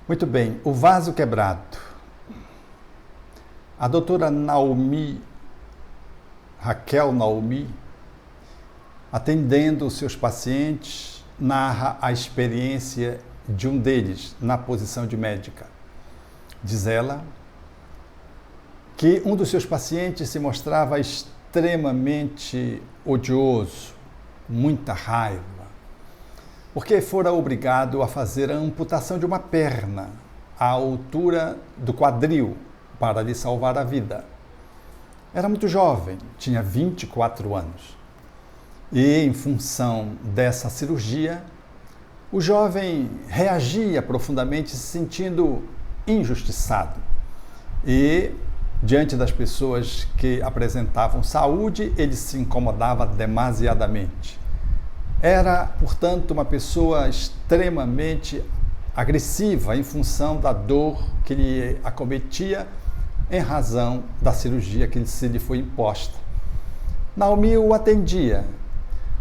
Muito bem, o vaso quebrado. A doutora Raquel Naomi, atendendo os seus pacientes, narra a experiência de um deles na posição de médica. Diz ela que um dos seus pacientes se mostrava extremamente odioso, muita raiva, porque fora obrigado a fazer a amputação de uma perna à altura do quadril para lhe salvar a vida. Era muito jovem, tinha 24 anos. E, em função dessa cirurgia, o jovem reagia profundamente, se sentindo injustiçado. E, diante das pessoas que apresentavam saúde, ele se incomodava demasiadamente. Era, portanto, uma pessoa extremamente agressiva em função da dor que lhe acometia em razão da cirurgia que lhe foi imposta. Naomi o atendia,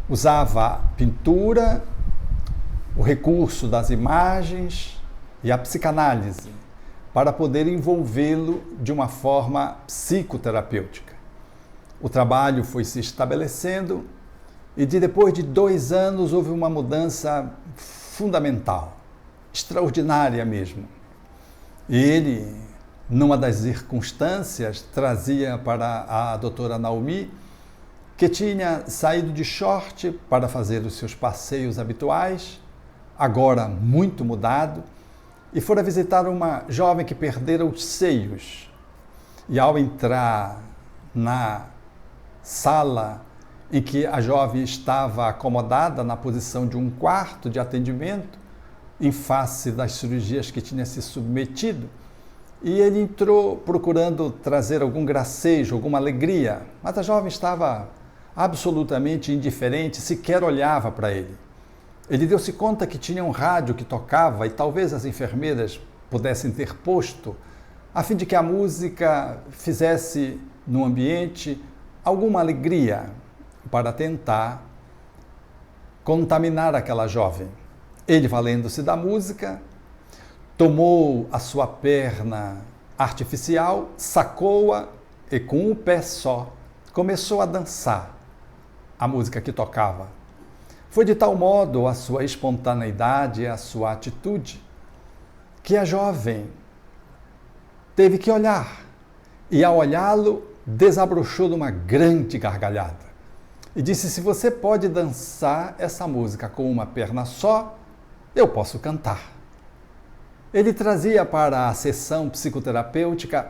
usava pintura, o recurso das imagens e a psicanálise para poder envolvê-lo de uma forma psicoterapêutica. O trabalho foi se estabelecendo e depois de 2 anos houve uma mudança fundamental, extraordinária mesmo. Ele, numa das circunstâncias, trazia para a doutora Naomi que tinha saído de short para fazer os seus passeios habituais, agora muito mudado, e fora visitar uma jovem que perdera os seios. E ao entrar na sala em que a jovem estava acomodada na posição de um quarto de atendimento, em face das cirurgias que tinha se submetido, e ele entrou procurando trazer algum gracejo, alguma alegria, mas a jovem estava absolutamente indiferente, sequer olhava para ele. Ele deu-se conta que tinha um rádio que tocava e talvez as enfermeiras pudessem ter posto, a fim de que a música fizesse no ambiente alguma alegria para tentar contaminar aquela jovem. Ele, valendo-se da música, tomou a sua perna artificial, sacou-a e com um pé só começou a dançar a música que tocava. Foi de tal modo a sua espontaneidade, a sua atitude, que a jovem teve que olhar. E ao olhá-lo, desabrochou numa grande gargalhada. E disse: se você pode dançar essa música com uma perna só, eu posso cantar. Ele trazia para a sessão psicoterapêutica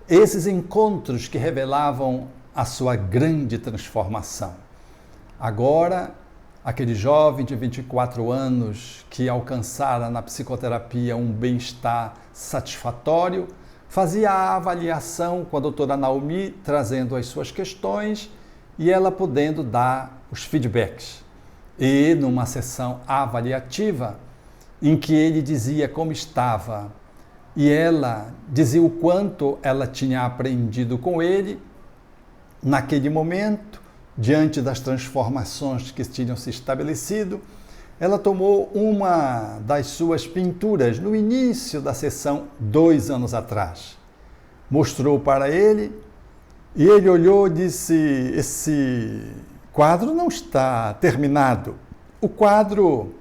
esses encontros que revelavam a sua grande transformação. Agora, aquele jovem de 24 anos que alcançara na psicoterapia um bem-estar satisfatório, fazia a avaliação com a doutora Naomi, trazendo as suas questões e ela podendo dar os feedbacks. E numa sessão avaliativa, em que ele dizia como estava e ela dizia o quanto ela tinha aprendido com ele, naquele momento, diante das transformações que tinham se estabelecido, ela tomou uma das suas pinturas no início da sessão, 2 anos atrás. Mostrou para ele e ele olhou e disse: esse quadro não está terminado. O quadro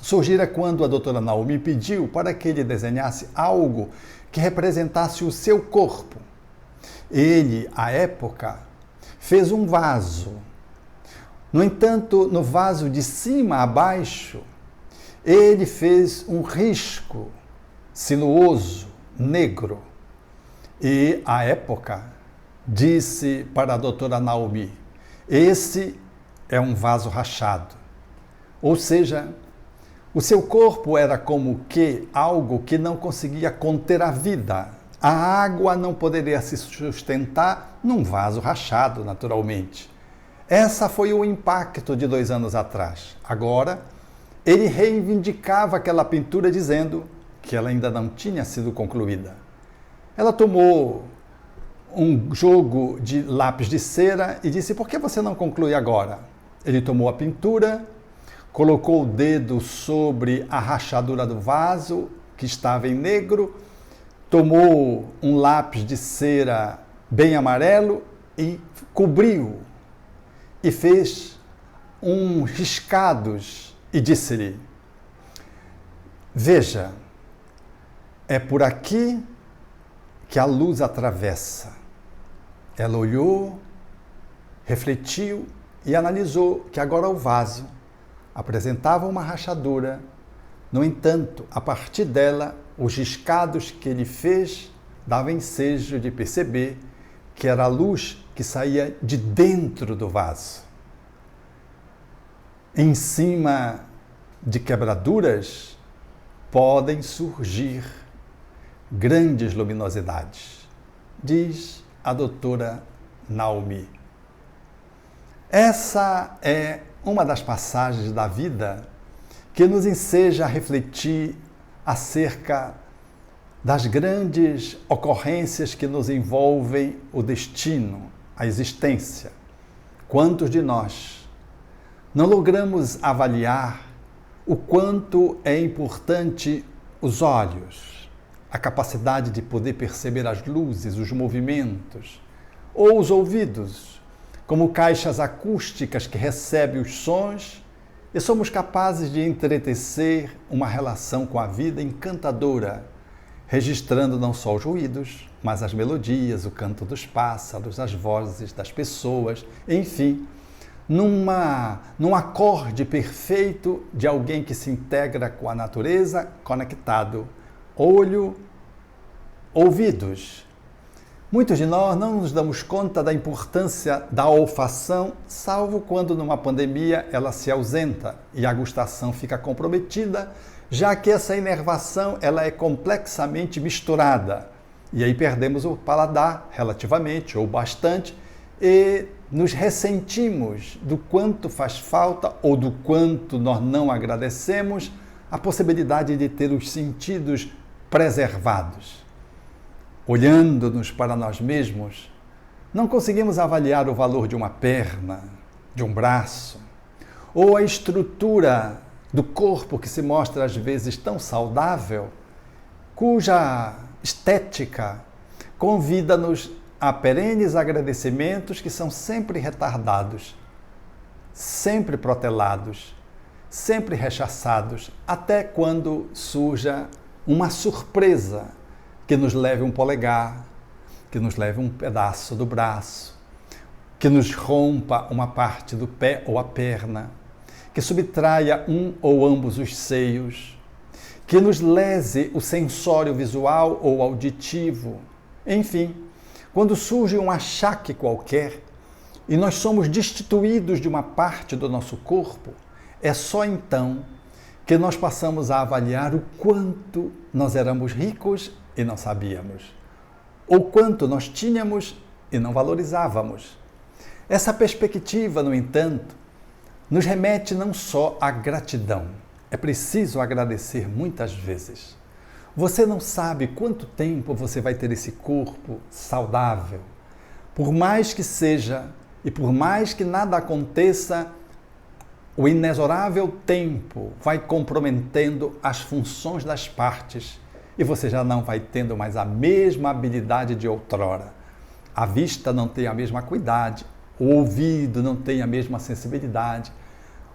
surgira quando a doutora Naomi pediu para que ele desenhasse algo que representasse o seu corpo. Ele, à época, fez um vaso. No entanto, no vaso de cima a baixo, ele fez um risco sinuoso, negro. E, à época, disse para a doutora Naomi: esse é um vaso rachado. Ou seja, o seu corpo era como que algo que não conseguia conter a vida. A água não poderia se sustentar num vaso rachado, naturalmente. Esse foi o impacto de 2 anos atrás. Agora, ele reivindicava aquela pintura dizendo que ela ainda não tinha sido concluída. Ela tomou um jogo de lápis de cera e disse: por que você não conclui agora? Ele tomou a pintura, colocou o dedo sobre a rachadura do vaso, que estava em negro, tomou um lápis de cera bem amarelo e cobriu e fez uns riscados e disse-lhe: veja, é por aqui que a luz atravessa. Ela olhou, refletiu e analisou que agora o vaso apresentava uma rachadura. No entanto, a partir dela, os riscados que ele fez davam ensejo de perceber que era a luz que saía de dentro do vaso. Em cima de quebraduras podem surgir grandes luminosidades, diz a doutora Naomi. Essa é uma das passagens da vida que nos enseja a refletir acerca das grandes ocorrências que nos envolvem o destino, a existência. Quantos de nós não logramos avaliar o quanto é importante os olhos, a capacidade de poder perceber as luzes, os movimentos, ou os ouvidos, como caixas acústicas que recebem os sons, e somos capazes de entretecer uma relação com a vida encantadora, registrando não só os ruídos, mas as melodias, o canto dos pássaros, as vozes das pessoas, enfim, num acorde perfeito de alguém que se integra com a natureza, conectado. Olho, ouvidos. Muitos de nós não nos damos conta da importância da olfação, salvo quando numa pandemia ela se ausenta e a gustação fica comprometida, já que essa inervação ela é complexamente misturada. E aí perdemos o paladar relativamente ou bastante e nos ressentimos do quanto faz falta ou do quanto nós não agradecemos a possibilidade de ter os sentidos preservados. Olhando-nos para nós mesmos, não conseguimos avaliar o valor de uma perna, de um braço, ou a estrutura do corpo que se mostra às vezes tão saudável, cuja estética convida-nos a perenes agradecimentos que são sempre retardados, sempre protelados, sempre rechaçados, até quando surja uma surpresa que nos leve um polegar, que nos leve um pedaço do braço, que nos rompa uma parte do pé ou a perna, que subtraia um ou ambos os seios, que nos lese o sensório visual ou auditivo. Enfim, quando surge um achaque qualquer e nós somos destituídos de uma parte do nosso corpo, é só então que nós passamos a avaliar o quanto nós éramos ricos e não sabíamos, ou quanto nós tínhamos e não valorizávamos. Essa perspectiva, no entanto, nos remete não só à gratidão. É preciso agradecer muitas vezes. Você não sabe quanto tempo você vai ter esse corpo saudável. Por mais que seja e por mais que nada aconteça, o inexorável tempo vai comprometendo as funções das partes e você já não vai tendo mais a mesma habilidade de outrora. A vista não tem a mesma acuidade, o ouvido não tem a mesma sensibilidade,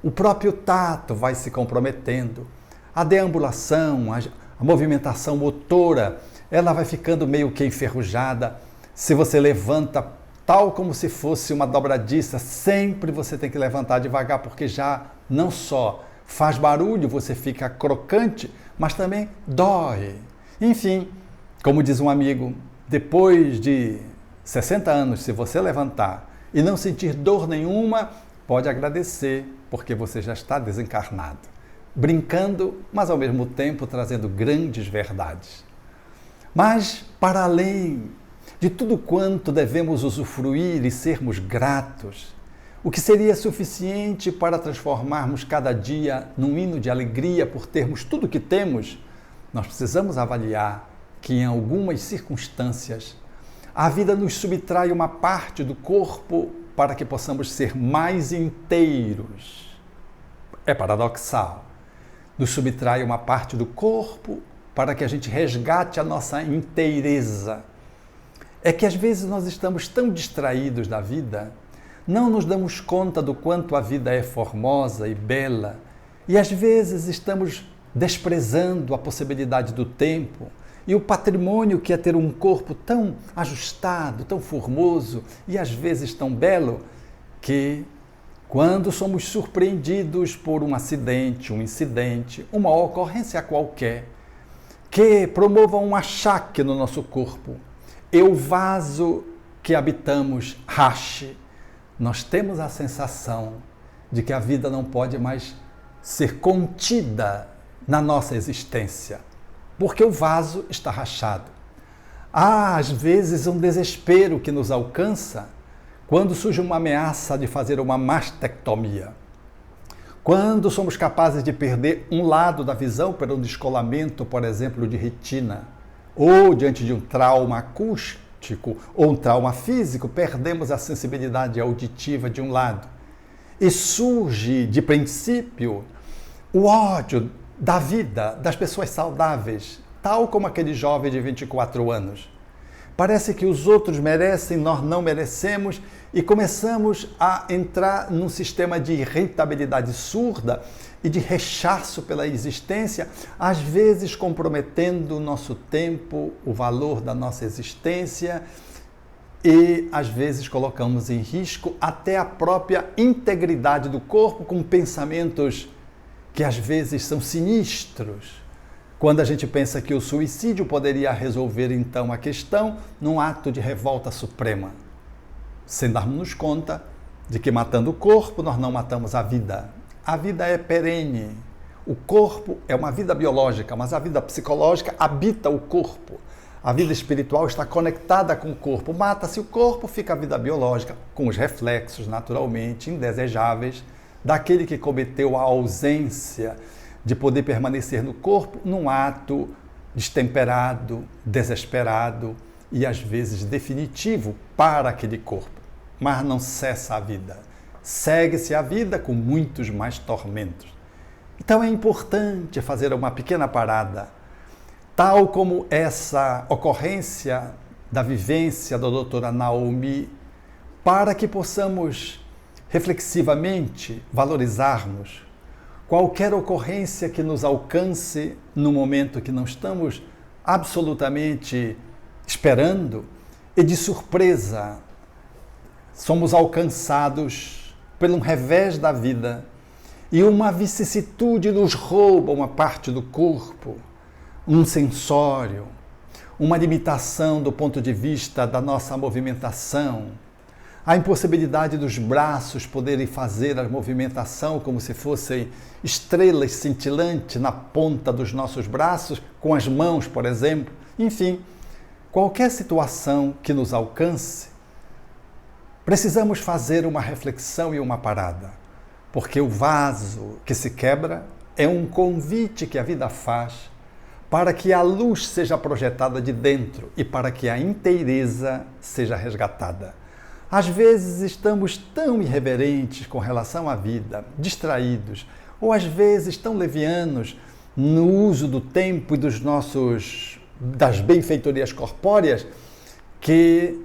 o próprio tato vai se comprometendo, a deambulação, a movimentação motora, ela vai ficando meio que enferrujada. Se você levanta tal como se fosse uma dobradiça, sempre você tem que levantar devagar, porque já não só faz barulho, você fica crocante, mas também dói. Enfim, como diz um amigo, depois de 60 anos, se você levantar e não sentir dor nenhuma, pode agradecer, porque você já está desencarnado. Brincando, mas ao mesmo tempo trazendo grandes verdades. Mas, para além de tudo quanto devemos usufruir e sermos gratos, o que seria suficiente para transformarmos cada dia num hino de alegria por termos tudo o que temos, nós precisamos avaliar que em algumas circunstâncias a vida nos subtrai uma parte do corpo para que possamos ser mais inteiros. É paradoxal. Nos subtrai uma parte do corpo para que a gente resgate a nossa inteireza. É que às vezes nós estamos tão distraídos da vida, não nos damos conta do quanto a vida é formosa e bela, e às vezes estamos desprezando a possibilidade do tempo e o patrimônio que é ter um corpo tão ajustado, tão formoso e às vezes tão belo, que quando somos surpreendidos por um acidente, um incidente, uma ocorrência qualquer, que promova um achaque no nosso corpo, e o vaso que habitamos rache, nós temos a sensação de que a vida não pode mais ser contida na nossa existência, porque o vaso está rachado. Há, às vezes, um desespero que nos alcança quando surge uma ameaça de fazer uma mastectomia. Quando somos capazes de perder um lado da visão por um descolamento, por exemplo, de retina, ou diante de um trauma acústico ou um trauma físico, perdemos a sensibilidade auditiva de um lado. E surge, de princípio, o ódio da vida, das pessoas saudáveis, tal como aquele jovem de 24 anos. Parece que os outros merecem, nós não merecemos, e começamos a entrar num sistema de irritabilidade surda e de rechaço pela existência, às vezes comprometendo o nosso tempo, o valor da nossa existência, e às vezes colocamos em risco até a própria integridade do corpo com pensamentos que às vezes são sinistros. Quando a gente pensa que o suicídio poderia resolver então a questão num ato de revolta suprema, sem darmos conta de que matando o corpo nós não matamos a vida. A vida é perene. O corpo é uma vida biológica, mas a vida psicológica habita o corpo. A vida espiritual está conectada com o corpo. Mata-se o corpo, fica a vida biológica, com os reflexos naturalmente indesejáveis daquele que cometeu a ausência de poder permanecer no corpo num ato destemperado, desesperado e às vezes definitivo para aquele corpo. Mas não cessa a vida. Segue-se a vida com muitos mais tormentos. Então é importante fazer uma pequena parada, tal como essa ocorrência da vivência da doutora Naomi, para que possamos reflexivamente valorizarmos qualquer ocorrência que nos alcance no momento que não estamos absolutamente esperando, e de surpresa somos alcançados por um revés da vida e uma vicissitude nos rouba uma parte do corpo, um sensório, uma limitação do ponto de vista da nossa movimentação, a impossibilidade dos braços poderem fazer a movimentação como se fossem estrelas cintilantes na ponta dos nossos braços, com as mãos, por exemplo. Enfim, qualquer situação que nos alcance, precisamos fazer uma reflexão e uma parada, porque o vaso que se quebra é um convite que a vida faz para que a luz seja projetada de dentro e para que a inteireza seja resgatada. Às vezes estamos tão irreverentes com relação à vida, distraídos, ou às vezes tão levianos no uso do tempo e das benfeitorias corpóreas, que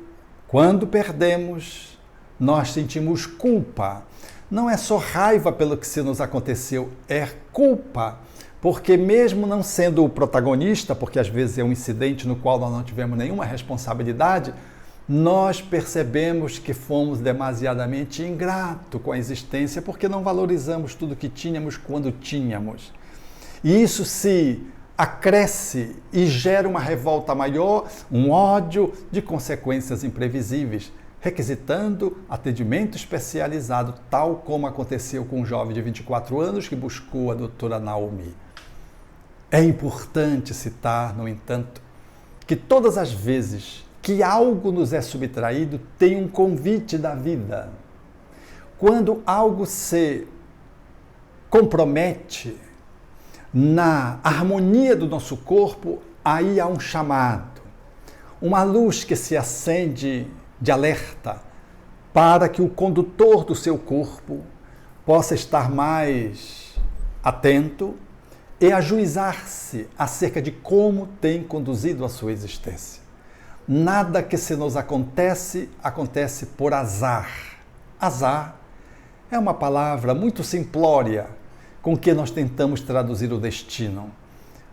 quando perdemos, nós sentimos culpa. Não é só raiva pelo que se nos aconteceu, é culpa, porque mesmo não sendo o protagonista, porque às vezes é um incidente no qual nós não tivemos nenhuma responsabilidade, nós percebemos que fomos demasiadamente ingratos com a existência porque não valorizamos tudo que tínhamos quando tínhamos. E isso se acresce e gera uma revolta maior, um ódio de consequências imprevisíveis, requisitando atendimento especializado, tal como aconteceu com um jovem de 24 anos que buscou a doutora Naomi. É importante citar, no entanto, que todas as vezes que algo nos é subtraído, tem um convite da vida. Quando algo se compromete na harmonia do nosso corpo, aí há um chamado, uma luz que se acende de alerta para que o condutor do seu corpo possa estar mais atento e ajuizar-se acerca de como tem conduzido a sua existência. Nada que se nos acontece, acontece por azar. Azar é uma palavra muito simplória com que nós tentamos traduzir o destino.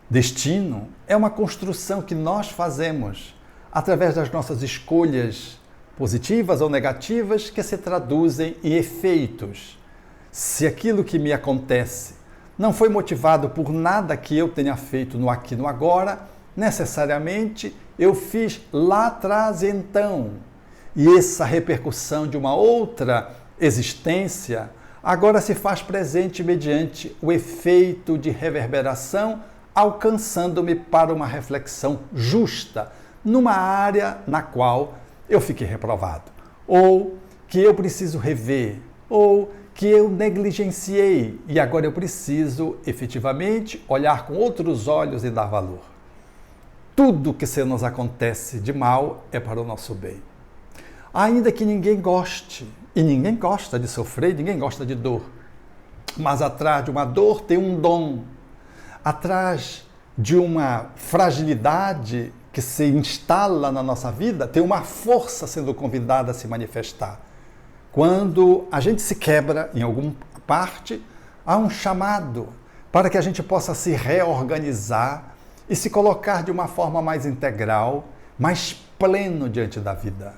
Destino é uma construção que nós fazemos através das nossas escolhas positivas ou negativas que se traduzem em efeitos. Se aquilo que me acontece não foi motivado por nada que eu tenha feito no aqui e no agora, necessariamente eu fiz lá atrás então. E essa repercussão de uma outra existência agora se faz presente mediante o efeito de reverberação, alcançando-me para uma reflexão justa numa área na qual eu fiquei reprovado, ou que eu preciso rever, ou que eu negligenciei e agora eu preciso efetivamente olhar com outros olhos e dar valor. Tudo que se nos acontece de mal é para o nosso bem. Ainda que ninguém goste, e ninguém gosta de sofrer, ninguém gosta de dor, mas atrás de uma dor tem um dom, atrás de uma fragilidade que se instala na nossa vida, tem uma força sendo convidada a se manifestar. Quando a gente se quebra em alguma parte, há um chamado para que a gente possa se reorganizar e se colocar de uma forma mais integral, mais pleno diante da vida.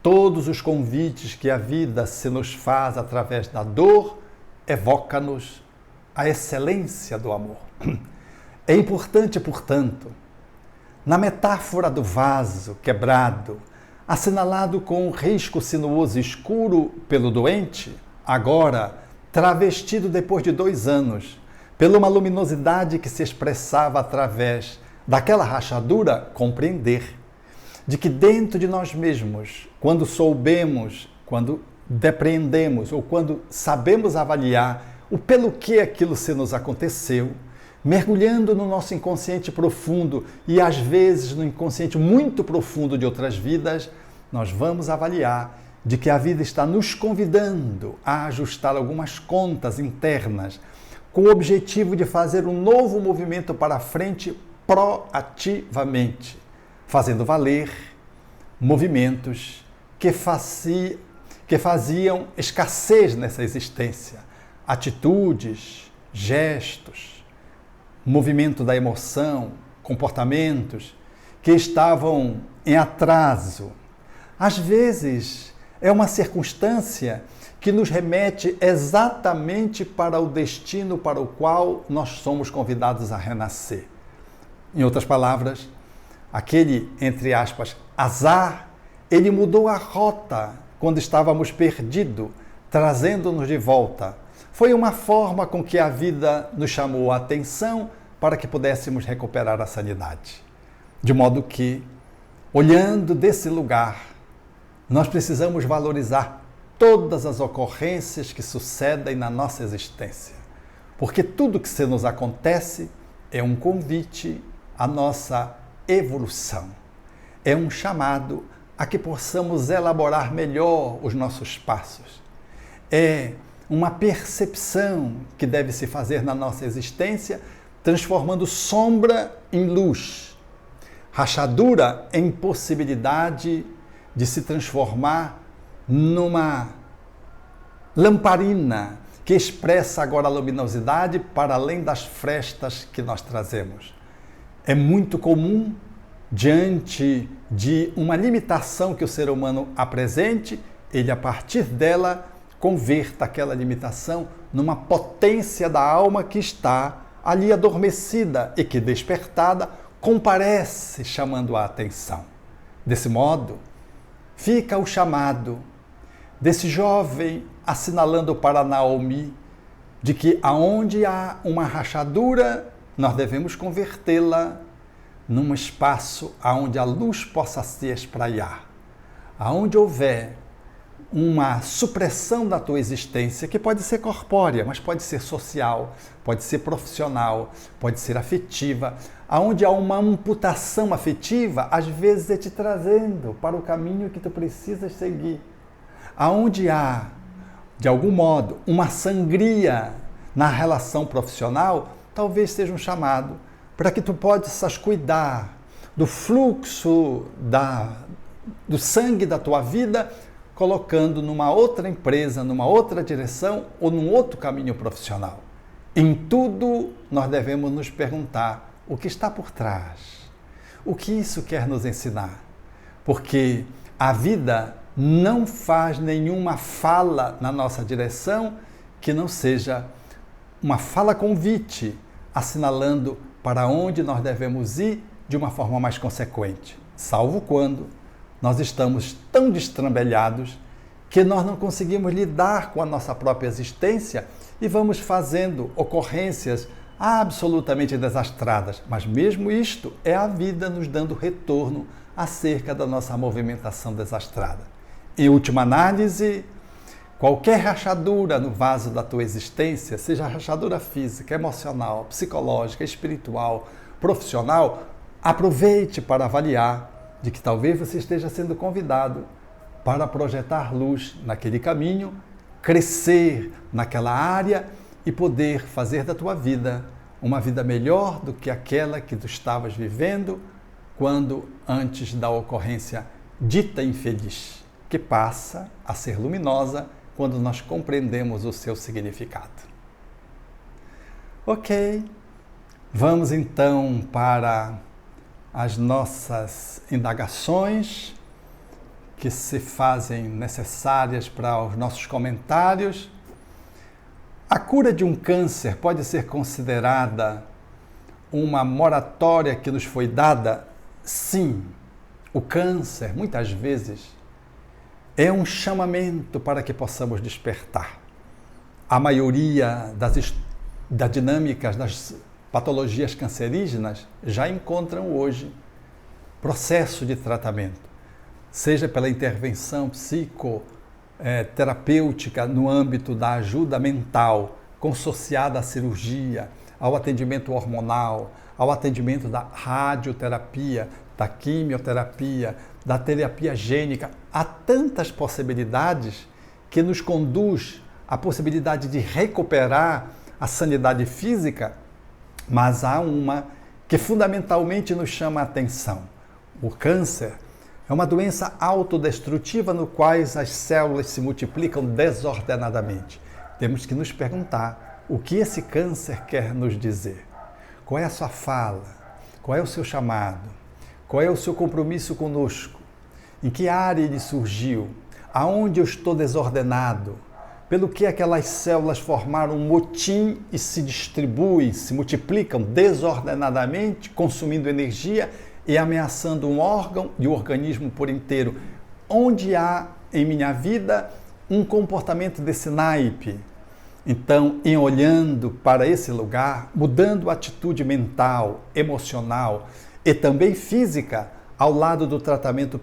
Todos os convites que a vida se nos faz através da dor, evoca-nos a excelência do amor. É importante, portanto, na metáfora do vaso quebrado, assinalado com um risco sinuoso escuro pelo doente, agora travestido depois de 2 anos, pela uma luminosidade que se expressava através daquela rachadura, compreender de que dentro de nós mesmos, quando soubemos, quando depreendemos ou quando sabemos avaliar o pelo que aquilo se nos aconteceu, mergulhando no nosso inconsciente profundo e às vezes no inconsciente muito profundo de outras vidas, nós vamos avaliar de que a vida está nos convidando a ajustar algumas contas internas com o objetivo de fazer um novo movimento para a frente proativamente, fazendo valer movimentos que faziam escassez nessa existência, atitudes, gestos, movimento da emoção, comportamentos que estavam em atraso. Às vezes, é uma circunstância que nos remete exatamente para o destino para o qual nós somos convidados a renascer. Em outras palavras, aquele, entre aspas, azar, ele mudou a rota quando estávamos perdidos, trazendo-nos de volta. Foi uma forma com que a vida nos chamou a atenção para que pudéssemos recuperar a sanidade. De modo que, olhando desse lugar, nós precisamos valorizar todas as ocorrências que sucedem na nossa existência. Porque tudo que se nos acontece é um convite à nossa evolução. É um chamado a que possamos elaborar melhor os nossos passos. É uma percepção que deve se fazer na nossa existência, transformando sombra em luz, rachadura em possibilidade de se transformar numa lamparina que expressa agora a luminosidade para além das frestas que nós trazemos. É muito comum, diante de uma limitação que o ser humano apresente, ele, a partir dela, converta aquela limitação numa potência da alma que está ali adormecida e que, despertada, comparece chamando a atenção. Desse modo, fica o chamado desse jovem assinalando para Naomi de que aonde há uma rachadura, nós devemos convertê-la num espaço onde a luz possa se espraiar. Aonde houver uma supressão da tua existência, que pode ser corpórea, mas pode ser social, pode ser profissional, pode ser afetiva, aonde há uma amputação afetiva, às vezes é te trazendo para o caminho que tu precisas seguir. Aonde há, de algum modo, uma sangria na relação profissional, talvez seja um chamado para que tu possas cuidar do fluxo do sangue da tua vida, colocando numa outra empresa, numa outra direção ou num outro caminho profissional. Em tudo, nós devemos nos perguntar o que está por trás, o que isso quer nos ensinar. Porque a vida não faz nenhuma fala na nossa direção que não seja uma fala convite, assinalando para onde nós devemos ir de uma forma mais consequente, salvo quando nós estamos tão destrambelhados que nós não conseguimos lidar com a nossa própria existência e vamos fazendo ocorrências absolutamente desastradas. Mas mesmo isto é a vida nos dando retorno acerca da nossa movimentação desastrada. Em última análise, qualquer rachadura no vaso da tua existência, seja rachadura física, emocional, psicológica, espiritual, profissional, aproveite para avaliar de que talvez você esteja sendo convidado para projetar luz naquele caminho, crescer naquela área e poder fazer da tua vida uma vida melhor do que aquela que tu estavas vivendo quando antes da ocorrência dita infeliz, que passa a ser luminosa quando nós compreendemos o seu significado. Ok, vamos então para as nossas indagações que se fazem necessárias para os nossos comentários. A cura de um câncer pode ser considerada uma moratória que nos foi dada? Sim, o câncer, muitas vezes, é um chamamento para que possamos despertar. A maioria das dinâmicas das patologias cancerígenas já encontram hoje processo de tratamento, seja pela intervenção psicoterapêutica no âmbito da ajuda mental, consociada à cirurgia, ao atendimento hormonal, ao atendimento da radioterapia, da quimioterapia, da terapia gênica. Há tantas possibilidades que nos conduz à possibilidade de recuperar a sanidade física, mas há uma que fundamentalmente nos chama a atenção. O câncer é uma doença autodestrutiva no qual as células se multiplicam desordenadamente. Temos que nos perguntar o que esse câncer quer nos dizer. Qual é a sua fala? Qual é o seu chamado? Qual é o seu compromisso conosco? Em que área ele surgiu? Aonde eu estou desordenado? Pelo que aquelas células formaram um motim e se distribuem, se multiplicam desordenadamente, consumindo energia e ameaçando um órgão e o organismo por inteiro? Onde há em minha vida um comportamento desse naipe? Então, em olhando para esse lugar, mudando a atitude mental, emocional e também física, ao lado do tratamento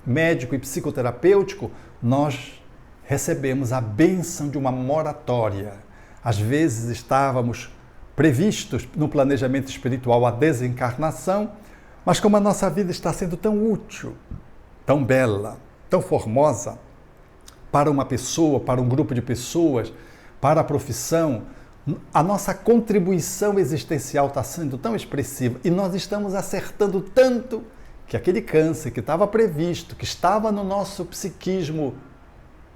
médico e psicoterapêutico, nós recebemos a bênção de uma moratória. Às vezes estávamos previstos no planejamento espiritual a desencarnação, mas como a nossa vida está sendo tão útil, tão bela, tão formosa, para uma pessoa, para um grupo de pessoas, para a profissão, a nossa contribuição existencial está sendo tão expressiva e nós estamos acertando tanto que aquele câncer que estava previsto, que estava no nosso psiquismo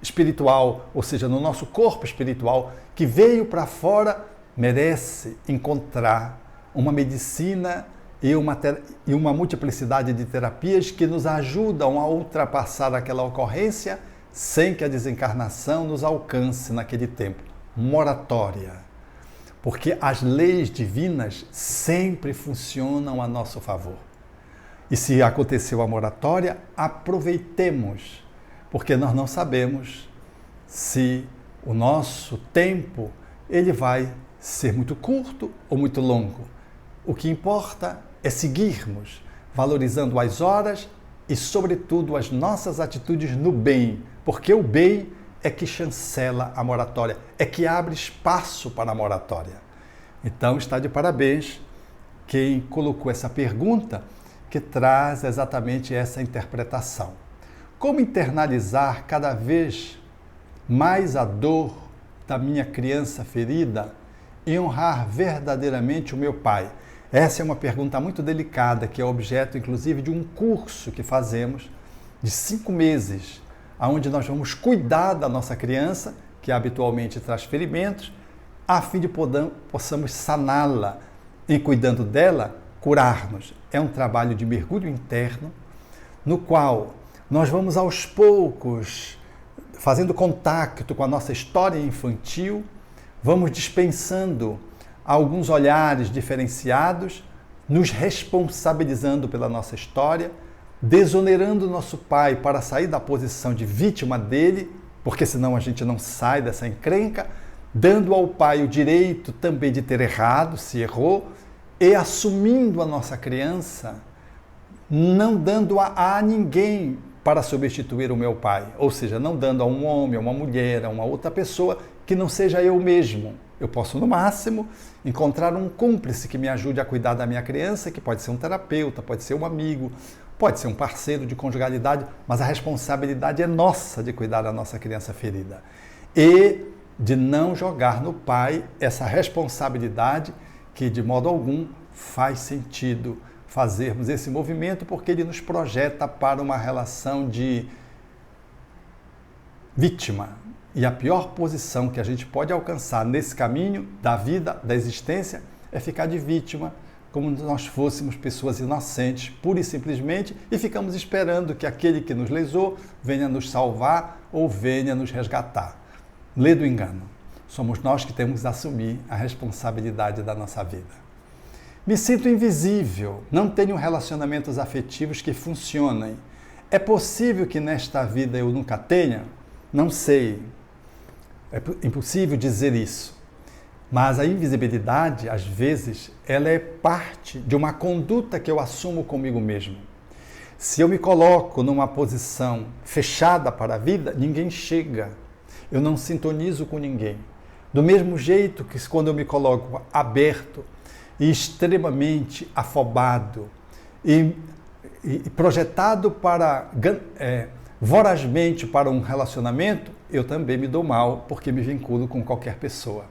espiritual, ou seja, no nosso corpo espiritual, que veio para fora, merece encontrar uma medicina e uma multiplicidade de terapias que nos ajudam a ultrapassar aquela ocorrência sem que a desencarnação nos alcance naquele tempo. Moratória. Porque as leis divinas sempre funcionam a nosso favor. E se aconteceu a moratória, aproveitemos, porque nós não sabemos se o nosso tempo ele vai ser muito curto ou muito longo. O que importa é seguirmos, valorizando as horas e, sobretudo, as nossas atitudes no bem, porque o bem é que chancela a moratória, é que abre espaço para a moratória. Então, está de parabéns quem colocou essa pergunta, que traz exatamente essa interpretação. Como internalizar cada vez mais a dor da minha criança ferida e honrar verdadeiramente o meu pai? Essa é uma pergunta muito delicada, que é objeto, inclusive, de um curso que fazemos de 5 meses, onde nós vamos cuidar da nossa criança, que habitualmente traz ferimentos, a fim de possamos saná-la e, cuidando dela, curar-nos. É um trabalho de mergulho interno, no qual nós vamos aos poucos fazendo contato com a nossa história infantil, vamos dispensando alguns olhares diferenciados, nos responsabilizando pela nossa história, desonerando nosso pai para sair da posição de vítima dele, porque senão a gente não sai dessa encrenca, dando ao pai o direito também de ter errado, se errou, e assumindo a nossa criança, não dando a ninguém para substituir o meu pai, ou seja, não dando a um homem, a uma mulher, a uma outra pessoa que não seja eu mesmo. Eu posso, no máximo, encontrar um cúmplice que me ajude a cuidar da minha criança, que pode ser um terapeuta, pode ser um amigo, pode ser um parceiro de conjugalidade, mas a responsabilidade é nossa de cuidar da nossa criança ferida. E de não jogar no pai essa responsabilidade que, de modo algum, faz sentido fazermos esse movimento, porque ele nos projeta para uma relação de vítima. E a pior posição que a gente pode alcançar nesse caminho da vida, da existência, é ficar de vítima, como se nós fôssemos pessoas inocentes, pura e simplesmente, e ficamos esperando que aquele que nos lesou venha nos salvar ou venha nos resgatar. Lê do engano. Somos nós que temos que assumir a responsabilidade da nossa vida. Me sinto invisível, não tenho relacionamentos afetivos que funcionem. É possível que nesta vida eu nunca tenha? Não sei. É impossível dizer isso. Mas a invisibilidade, às vezes, ela é parte de uma conduta que eu assumo comigo mesmo. Se eu me coloco numa posição fechada para a vida, ninguém chega. Eu não sintonizo com ninguém. Do mesmo jeito que quando eu me coloco aberto e extremamente afobado e projetado para vorazmente para um relacionamento, eu também me dou mal porque me vinculo com qualquer pessoa.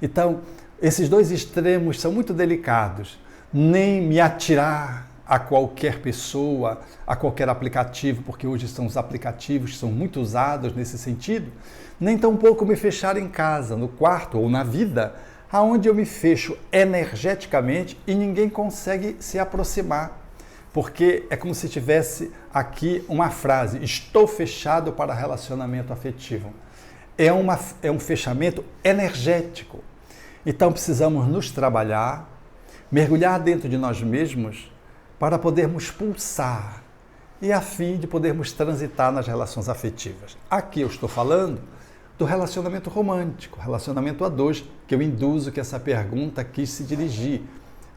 Então, esses dois extremos são muito delicados. Nem me atirar a qualquer pessoa, a qualquer aplicativo, porque hoje são os aplicativos que são muito usados nesse sentido, nem tampouco me fechar em casa, no quarto ou na vida, aonde eu me fecho energeticamente e ninguém consegue se aproximar. Porque é como se tivesse aqui uma frase: estou fechado para relacionamento afetivo. É um fechamento energético. Então precisamos nos trabalhar, mergulhar dentro de nós mesmos para podermos pulsar e a fim de podermos transitar nas relações afetivas. Aqui eu estou falando do relacionamento romântico, relacionamento a dois, que eu induzo que essa pergunta quis se dirigir,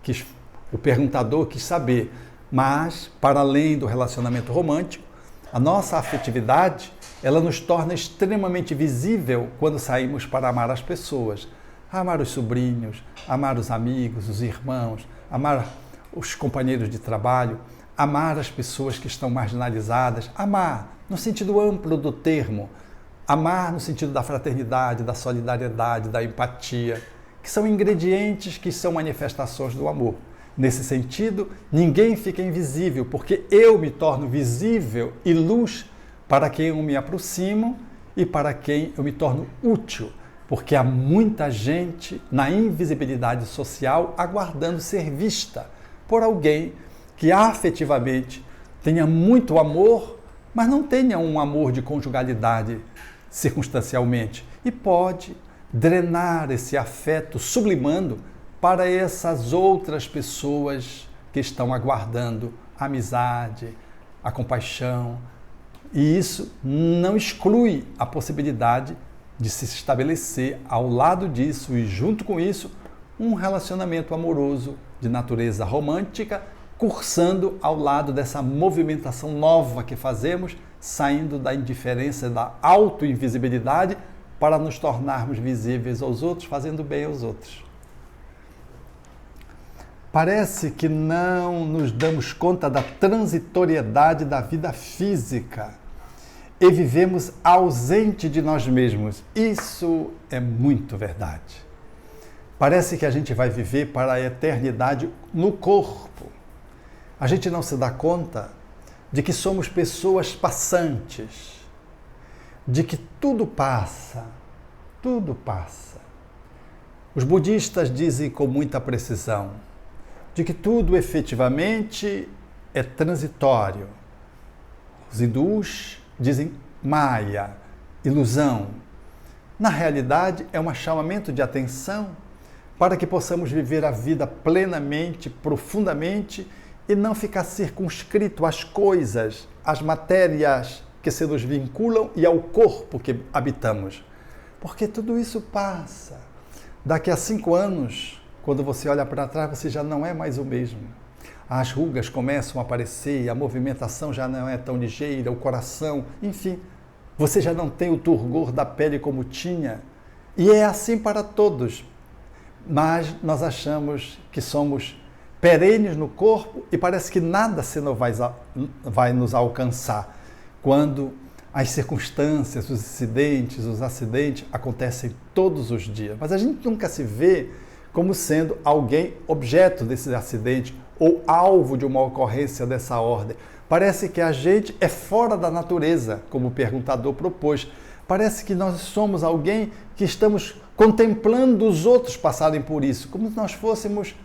que o perguntador quis saber. Mas, para além do relacionamento romântico, a nossa afetividade, ela nos torna extremamente visível quando saímos para amar as pessoas. Amar os sobrinhos, amar os amigos, os irmãos, amar os companheiros de trabalho, amar as pessoas que estão marginalizadas, amar no sentido amplo do termo, amar no sentido da fraternidade, da solidariedade, da empatia, que são ingredientes que são manifestações do amor. Nesse sentido, ninguém fica invisível, porque eu me torno visível e luz para quem eu me aproximo e para quem eu me torno útil, porque há muita gente na invisibilidade social aguardando ser vista por alguém que afetivamente tenha muito amor, mas não tenha um amor de conjugalidade circunstancialmente, e pode drenar esse afeto sublimando para essas outras pessoas que estão aguardando a amizade, a compaixão. E isso não exclui a possibilidade de se estabelecer ao lado disso e junto com isso um relacionamento amoroso de natureza romântica, cursando ao lado dessa movimentação nova que fazemos, saindo da indiferença, da auto-invisibilidade, para nos tornarmos visíveis aos outros, fazendo bem aos outros. Parece que não nos damos conta da transitoriedade da vida física e vivemos ausente de nós mesmos. Isso é muito verdade. Parece que a gente vai viver para a eternidade no corpo. A gente não se dá conta de que somos pessoas passantes, de que tudo passa, tudo passa. Os budistas dizem com muita precisão de que tudo efetivamente é transitório. Os hindus dizem Maya, ilusão. Na realidade, é um chamamento de atenção para que possamos viver a vida plenamente, profundamente e não ficar circunscrito às coisas, às matérias que se nos vinculam e ao corpo que habitamos. Porque tudo isso passa. Daqui a 5 anos, quando você olha para trás, você já não é mais o mesmo. As rugas começam a aparecer, a movimentação já não é tão ligeira, o coração, enfim, você já não tem o turgor da pele como tinha. E é assim para todos. Mas nós achamos que somos perenes no corpo e parece que nada vai nos alcançar quando as circunstâncias, os incidentes, os acidentes acontecem todos os dias. Mas a gente nunca se vê como sendo alguém objeto desse acidente ou alvo de uma ocorrência dessa ordem. Parece que a gente é fora da natureza, como o perguntador propôs. Parece que nós somos alguém que estamos contemplando os outros passarem por isso, como se nós fôssemos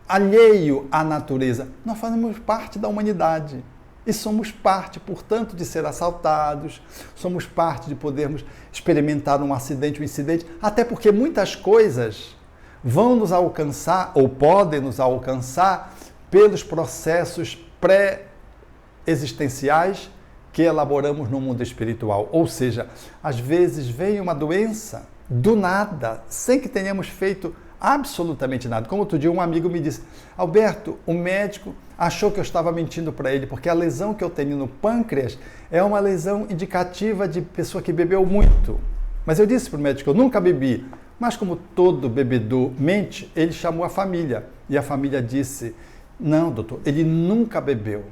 alheio à natureza. Nós fazemos parte da humanidade e somos parte, portanto, de ser assaltados, somos parte de podermos experimentar um acidente, um incidente, até porque muitas coisas vão nos alcançar ou podem nos alcançar pelos processos pré-existenciais que elaboramos no mundo espiritual. Ou seja, às vezes vem uma doença do nada, sem que tenhamos feito absolutamente nada. Como outro dia um amigo me disse: Alberto, o médico achou que eu estava mentindo para ele, porque a lesão que eu tenho no pâncreas é uma lesão indicativa de pessoa que bebeu muito. Mas eu disse para o médico: eu nunca bebi. Mas como todo bebedor mente, ele chamou a família. E a família disse: não, doutor, ele nunca bebeu.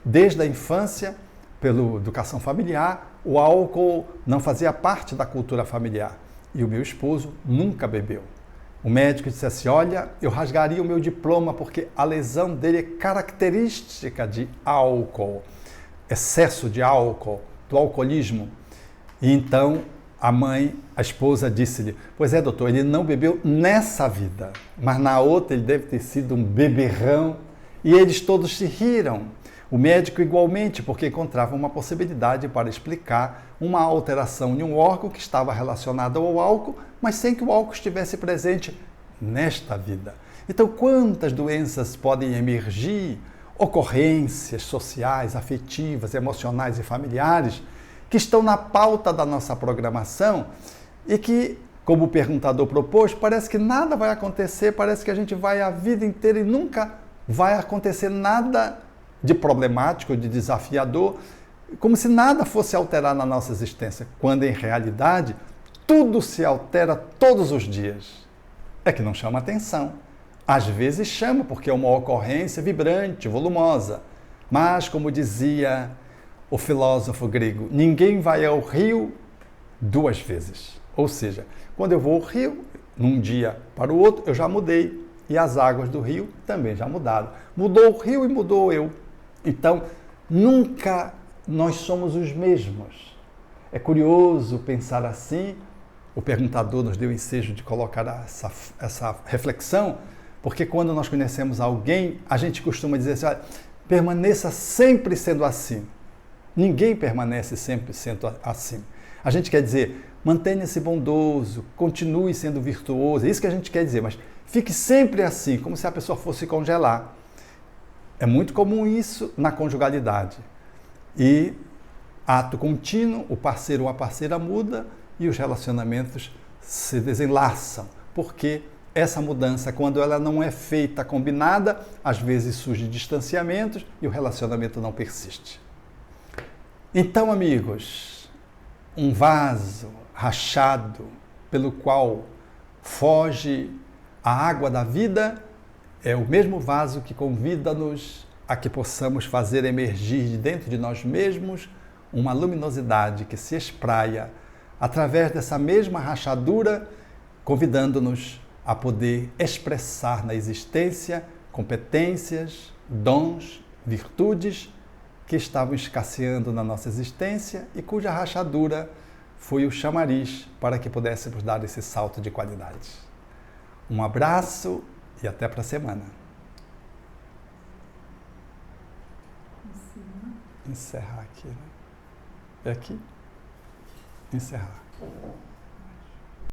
Desde a infância, pela educação familiar, o álcool não fazia parte da cultura familiar. E o meu esposo nunca bebeu. O médico disse assim: olha, eu rasgaria o meu diploma porque a lesão dele é característica de álcool, excesso de álcool, do alcoolismo. E então a esposa disse-lhe: pois é, doutor, ele não bebeu nessa vida, mas na outra ele deve ter sido um beberrão. E eles todos se riram. O médico igualmente, porque encontrava uma possibilidade para explicar uma alteração em um órgão que estava relacionado ao álcool, mas sem que o álcool estivesse presente nesta vida. Então, quantas doenças podem emergir, ocorrências sociais, afetivas, emocionais e familiares, que estão na pauta da nossa programação e que, como o perguntador propôs, parece que nada vai acontecer, parece que a gente vai a vida inteira e nunca vai acontecer nada de problemático, de desafiador, como se nada fosse alterar na nossa existência, quando em realidade tudo se altera todos os dias. É que não chama atenção. Às vezes chama porque é uma ocorrência vibrante, volumosa. Mas, como dizia o filósofo grego, ninguém vai ao rio 2 vezes. Ou seja, quando eu vou ao rio, num dia para o outro, eu já mudei. E as águas do rio também já mudaram. Mudou o rio e mudou eu. Então, nunca nós somos os mesmos. É curioso pensar assim. O perguntador nos deu o ensejo de colocar essa reflexão, porque quando nós conhecemos alguém, a gente costuma dizer assim: olha, permaneça sempre sendo assim. Ninguém permanece sempre sendo assim. A gente quer dizer, mantenha-se bondoso, continue sendo virtuoso, é isso que a gente quer dizer, mas fique sempre assim, como se a pessoa fosse congelar. É muito comum isso na conjugalidade. E ato contínuo, o parceiro ou a parceira muda e os relacionamentos se desenlaçam. Porque essa mudança, quando ela não é feita combinada, às vezes surge distanciamentos e o relacionamento não persiste. Então, amigos, um vaso rachado pelo qual foge a água da vida é o mesmo vaso que convida-nos a que possamos fazer emergir de dentro de nós mesmos uma luminosidade que se espraia através dessa mesma rachadura, convidando-nos a poder expressar na existência competências, dons, virtudes que estavam escasseando na nossa existência e cuja rachadura foi o chamariz para que pudéssemos dar esse salto de qualidade. Um abraço e até para a semana. Encerrar aqui, né? É aqui? Encerrar.